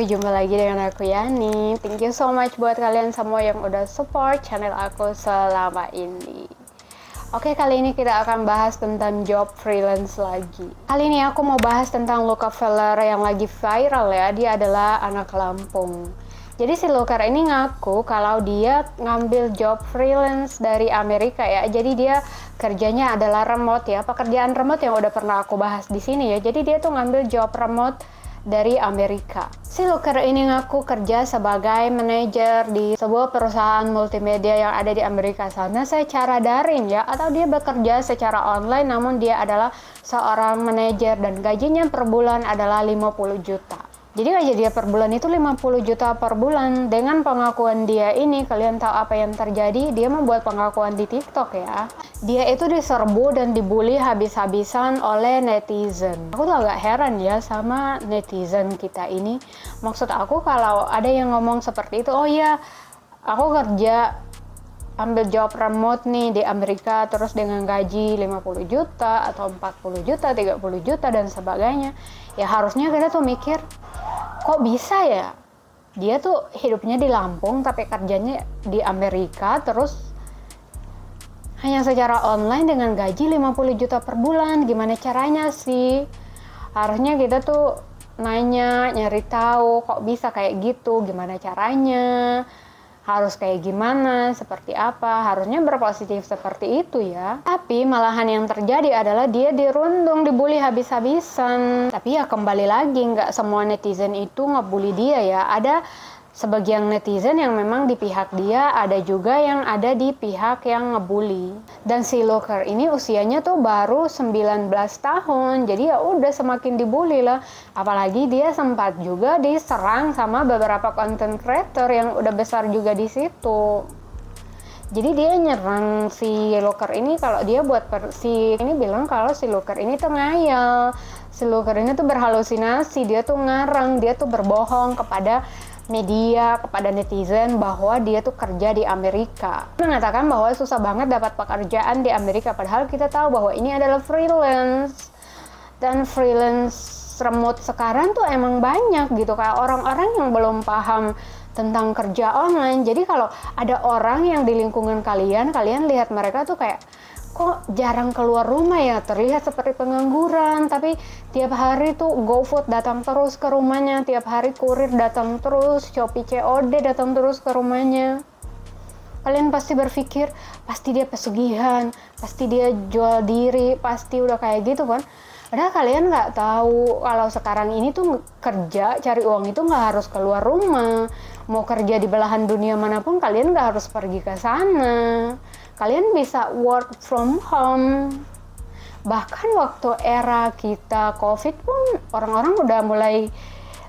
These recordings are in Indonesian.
jumpa lagi dengan aku Yani. Thank you so much buat kalian semua yang udah support channel aku selama ini. Oke, kali ini kita akan bahas tentang job freelance lagi. Kali ini aku mau bahas tentang Luca Feller yang lagi viral ya. Dia adalah anak Lampung. Jadi si Luca ini ngaku kalau dia ngambil job freelance dari Amerika ya. Jadi dia kerjanya adalah remote ya. Pekerjaan remote yang udah pernah aku bahas di sini ya. Jadi dia tuh ngambil job remote dari Amerika. Si Luca ini ngaku kerja sebagai manajer di sebuah perusahaan multimedia yang ada di Amerika sana secara daring ya, atau dia bekerja secara online namun dia adalah seorang manajer dan gajinya per bulan adalah 50 juta. Jadi gaji dia per bulan itu 50 juta per bulan. Dengan pengakuan dia ini, kalian tahu apa yang terjadi? Dia membuat pengakuan di TikTok ya. Dia itu diserbu dan dibully habis-habisan oleh netizen. Aku tuh agak heran ya sama netizen kita ini. Maksud aku kalau ada yang ngomong seperti itu, oh ya, aku kerja ambil job remote nih di Amerika terus dengan gaji 50 juta atau 40 juta, 30 juta dan sebagainya. Ya harusnya kita tuh mikir, kok bisa ya? Dia tuh hidupnya di Lampung tapi kerjanya di Amerika terus hanya secara online dengan gaji 50 juta per bulan. Gimana caranya sih? Harusnya kita tuh nanya, nyari tahu kok bisa kayak gitu, gimana caranya? Harus kayak gimana, seperti apa, harusnya berpositif seperti itu ya. Tapi malahan yang terjadi adalah dia dirundung, dibully habis-habisan. Tapi ya kembali lagi, nggak semua netizen itu ngebully dia ya. Ada sebagian netizen yang memang di pihak dia, ada juga yang ada di pihak yang ngebully. Dan si Luca ini usianya tuh baru 19 tahun, jadi ya udah semakin dibully lah. Apalagi dia sempat juga diserang sama beberapa content creator yang udah besar juga di situ. Jadi dia nyerang si Luca ini kalau dia buat si ini bilang kalau si Luca ini tuh ngayal. Si Luca ini tuh berhalusinasi, dia tuh ngarang, dia tuh berbohong kepada media, kepada netizen bahwa dia tuh kerja di Amerika. Mengatakan bahwa susah banget dapat pekerjaan di Amerika, padahal kita tahu bahwa ini adalah freelance. Dan freelance remote sekarang tuh emang banyak gitu, kayak orang-orang yang belum paham tentang kerja online. Jadi kalau ada orang yang di lingkungan kalian lihat mereka tuh kayak, kok jarang keluar rumah ya, terlihat seperti pengangguran, tapi tiap hari tuh GoFood datang terus ke rumahnya, tiap hari kurir datang terus, Shopee COD datang terus ke rumahnya. Kalian pasti berpikir, pasti dia pesugihan, pasti dia jual diri, pasti udah kayak gitu kan. Padahal kalian nggak tahu kalau sekarang ini tuh kerja, cari uang itu nggak harus keluar rumah. Mau kerja di belahan dunia manapun, kalian nggak harus pergi ke sana. Kalian bisa work from home. Bahkan waktu era kita COVID pun orang-orang udah mulai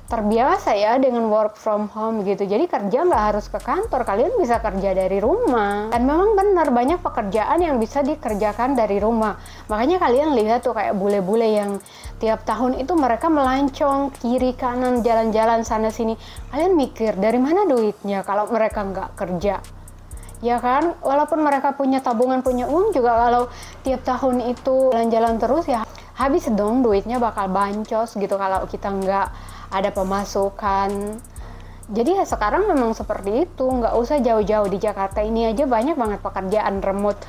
terbiasa ya dengan work from home gitu. Jadi kerja nggak harus ke kantor, kalian bisa kerja dari rumah. Dan memang benar banyak pekerjaan yang bisa dikerjakan dari rumah. Makanya kalian lihat tuh kayak bule-bule yang tiap tahun itu mereka melancong kiri kanan jalan-jalan sana sini. Kalian mikir dari mana duitnya kalau mereka nggak kerja? Ya kan, walaupun mereka punya tabungan, punya uang juga, kalau tiap tahun itu jalan-jalan terus ya habis dong, duitnya bakal bancos gitu kalau kita nggak ada pemasukan. Jadi ya sekarang memang seperti itu, nggak usah jauh-jauh, di Jakarta ini aja banyak banget pekerjaan remote.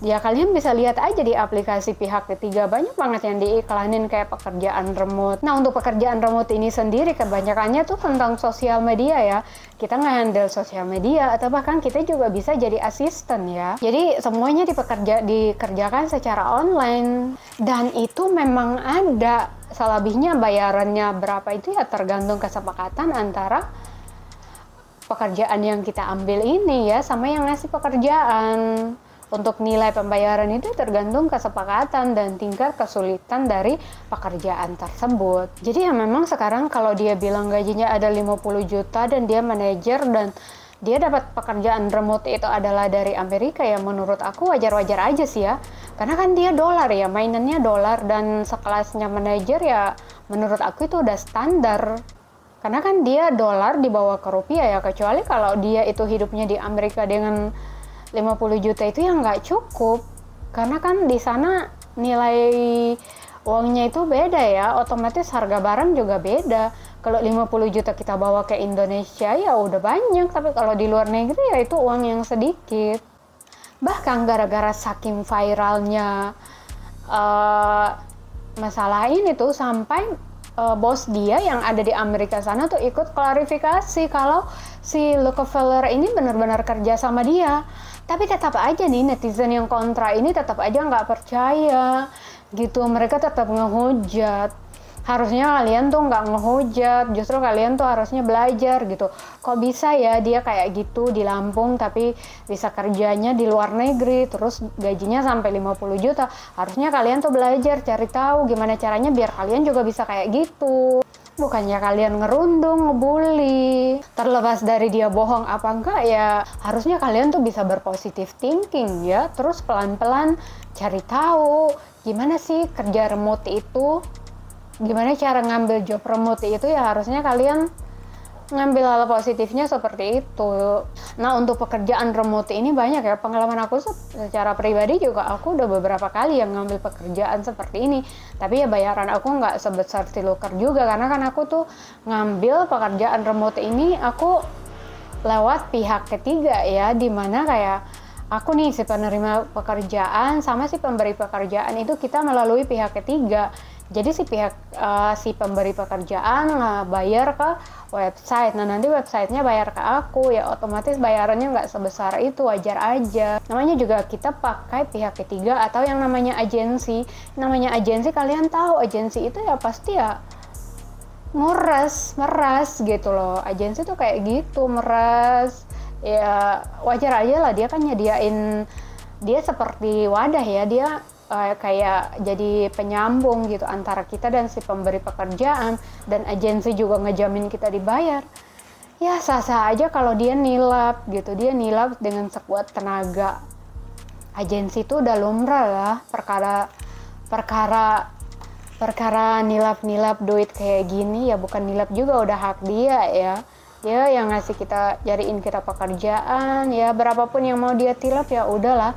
Ya kalian bisa lihat aja di aplikasi pihak ketiga, banyak banget yang diiklanin kayak pekerjaan remote. Nah untuk pekerjaan remote ini sendiri kebanyakannya tuh tentang sosial media ya. Kita nge-handle sosial media atau bahkan kita juga bisa jadi asisten ya. Jadi semuanya dikerjakan secara online. Dan itu memang ada, selebihnya bayarannya berapa itu ya tergantung kesepakatan antara pekerjaan yang kita ambil ini ya sama yang ngasih pekerjaan. Untuk nilai pembayaran itu tergantung kesepakatan dan tingkat kesulitan dari pekerjaan tersebut. Jadi ya memang sekarang kalau dia bilang gajinya ada 50 juta dan dia manajer dan dia dapat pekerjaan remote itu adalah dari Amerika, ya menurut aku wajar-wajar aja sih ya. Karena kan dia dolar ya, mainannya dolar, dan sekelasnya manajer ya menurut aku itu udah standar. Karena kan dia dolar dibawa ke rupiah ya, kecuali kalau dia itu hidupnya di Amerika dengan 50 juta itu yang nggak cukup. Karena kan di sana nilai uangnya itu beda ya, otomatis harga barang juga beda. Kalau 50 juta kita bawa ke Indonesia ya udah banyak, tapi kalau di luar negeri ya itu uang yang sedikit. Bahkan gara-gara saking viralnya masalah ini tuh sampai bos dia yang ada di Amerika sana tuh ikut klarifikasi kalau si Rockefeller ini benar-benar kerja sama dia. Tapi tetap aja nih netizen yang kontra ini tetap aja nggak percaya gitu, mereka tetap ngehujat. Harusnya kalian tuh nggak ngehujat, justru kalian tuh harusnya belajar gitu. Kok bisa ya dia kayak gitu di Lampung tapi bisa kerjanya di luar negeri, terus gajinya sampai 50 juta. Harusnya kalian tuh belajar, cari tahu gimana caranya biar kalian juga bisa kayak gitu. Bukannya kalian ngerundung, ngebully. Terlepas dari dia bohong apa enggak ya, harusnya kalian tuh bisa berpositif thinking ya. Terus pelan-pelan cari tahu gimana sih kerja remote itu. Gimana cara ngambil job remote itu ya, harusnya kalian ngambil hal positifnya seperti itu. Nah, untuk pekerjaan remote ini banyak ya, pengalaman aku secara pribadi juga aku udah beberapa kali yang ngambil pekerjaan seperti ini, tapi ya bayaran aku nggak sebesar si Looker juga, karena kan aku tuh ngambil pekerjaan remote ini aku lewat pihak ketiga ya, dimana kayak aku nih si penerima pekerjaan sama si pemberi pekerjaan itu kita melalui pihak ketiga. Jadi si pemberi pekerjaan bayar ke website. Nah, nanti websitenya bayar ke aku, ya otomatis bayarannya nggak sebesar itu, wajar aja. Namanya juga kita pakai pihak ketiga atau yang namanya agensi. Namanya agensi, kalian tahu agensi itu ya pasti ya meras gitu loh. Agensi tuh kayak gitu, meras. Ya wajar aja lah, dia kan nyediain, dia seperti wadah ya, dia kayak jadi penyambung gitu antara kita dan si pemberi pekerjaan, dan agensi juga ngejamin kita dibayar. Ya sah-sah aja kalau dia nilap gitu, dia nilap dengan sekuat tenaga. Agensi itu udah lumrah lah, perkara nilap duit kayak gini ya, bukan nilap juga, udah hak dia ya. Ya yang ngasih kita, cariin kita pekerjaan ya, berapapun yang mau dia tilap ya udahlah,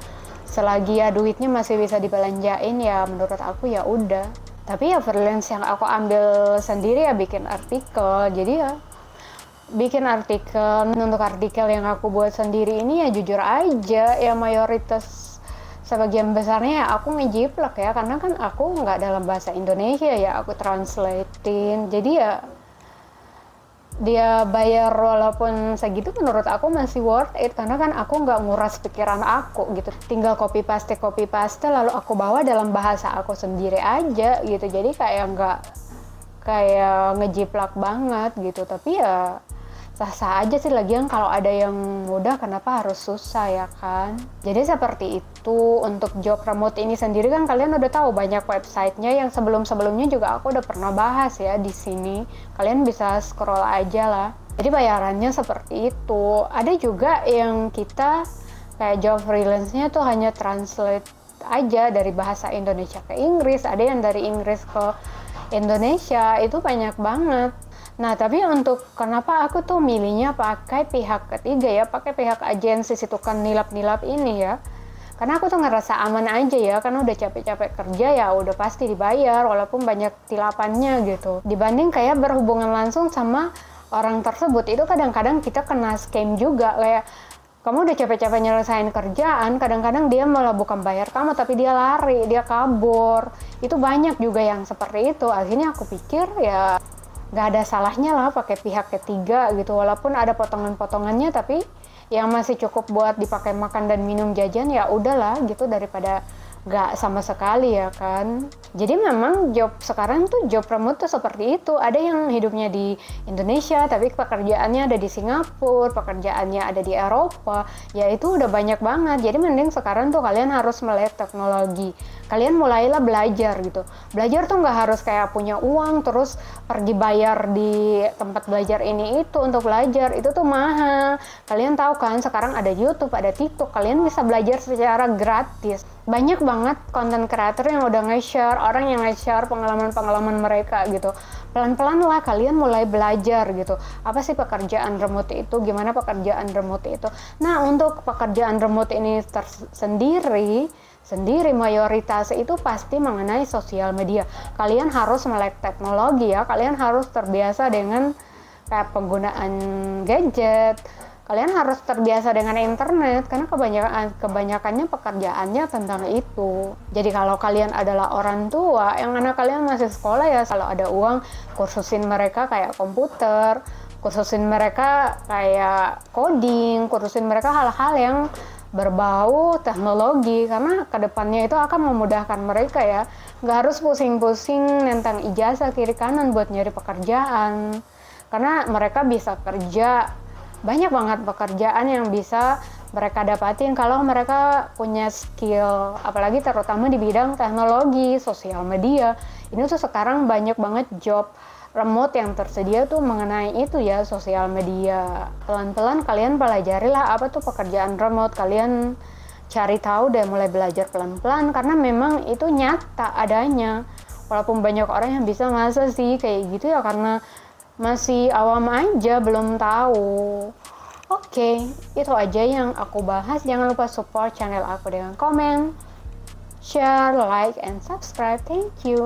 selagi ya duitnya masih bisa dibelanjain ya menurut aku ya udah. Tapi ya freelance yang aku ambil sendiri ya bikin artikel, jadi ya bikin artikel. Untuk artikel yang aku buat sendiri ini ya jujur aja ya mayoritas sebagian besarnya ya aku ngejiplak ya, karena kan aku nggak dalam bahasa Indonesia ya, aku translatein, jadi ya dia bayar walaupun segitu menurut aku masih worth it, karena kan aku nggak nguras pikiran aku gitu, tinggal copy paste lalu aku bawa dalam bahasa aku sendiri aja gitu, jadi kayak nggak kayak ngejiplak banget gitu. Tapi ya sah-sah aja sih, lagian kalau ada yang mudah kenapa harus susah ya kan. Jadi seperti itu. Untuk job remote ini sendiri kan kalian udah tahu banyak websitenya, yang sebelumnya juga aku udah pernah bahas ya di sini, kalian bisa scroll aja lah. Jadi bayarannya seperti itu. Ada juga yang kita kayak job freelance-nya tuh hanya translate aja dari bahasa Indonesia ke Inggris, ada yang dari Inggris ke Indonesia, itu banyak banget. Nah, tapi untuk kenapa aku tuh milihnya pakai pihak ketiga ya, pakai pihak agensi situ kan nilap-nilap ini ya. Karena aku tuh ngerasa aman aja ya, karena udah capek-capek kerja ya udah pasti dibayar walaupun banyak tilapannya gitu. Dibanding kayak berhubungan langsung sama orang tersebut, itu kadang-kadang kita kena scam juga, kayak kamu udah capek-capek nyelesain kerjaan, kadang-kadang dia malah bukan bayar kamu tapi dia lari, dia kabur. Itu banyak juga yang seperti itu. Akhirnya aku pikir ya nggak ada salahnya lah pakai pihak ketiga gitu, walaupun ada potongan-potongannya tapi yang masih cukup buat dipakai makan dan minum jajan ya udahlah gitu, daripada nggak sama sekali ya kan. Jadi memang job sekarang tuh job remote tuh seperti itu, ada yang hidupnya di Indonesia tapi pekerjaannya ada di Singapura, pekerjaannya ada di Eropa, ya itu udah banyak banget. Jadi mending sekarang tuh kalian harus melek teknologi, kalian mulailah belajar gitu. Belajar tuh nggak harus kayak punya uang terus pergi bayar di tempat belajar ini itu untuk belajar, itu tuh mahal. Kalian tahu kan sekarang ada YouTube, ada TikTok, kalian bisa belajar secara gratis. Banyak banget konten kreator yang udah nge-share, orang yang nge-share pengalaman-pengalaman mereka gitu. Pelan-pelan lah kalian mulai belajar gitu. Apa sih pekerjaan remote itu? Gimana pekerjaan remote itu? Nah, untuk pekerjaan remote ini sendiri, sendiri mayoritas itu pasti mengenai sosial media. Kalian harus melek teknologi ya, kalian harus terbiasa dengan kayak penggunaan gadget, kalian harus terbiasa dengan internet karena kebanyakannya pekerjaannya tentang itu. Jadi kalau kalian adalah orang tua yang anak kalian masih sekolah ya, kalau ada uang kursusin mereka kayak komputer, kursusin mereka kayak coding, kursusin mereka hal-hal yang berbau teknologi karena kedepannya itu akan memudahkan mereka ya. Nggak harus pusing-pusing tentang ijazah kiri kanan buat nyari pekerjaan karena mereka bisa kerja, banyak banget pekerjaan yang bisa mereka dapatin kalau mereka punya skill, apalagi terutama di bidang teknologi, sosial media. Ini tuh sekarang banyak banget job remote yang tersedia tuh mengenai itu ya, sosial media. Pelan-pelan kalian pelajarilah apa tuh pekerjaan remote, kalian cari tahu deh, mulai belajar pelan-pelan karena memang itu nyata adanya. Walaupun banyak orang yang bisa masa sih kayak gitu ya karena masih awam aja, belum tahu. Oke, itu aja yang aku bahas. Jangan lupa support channel aku dengan komen, share, like, and subscribe. Thank you.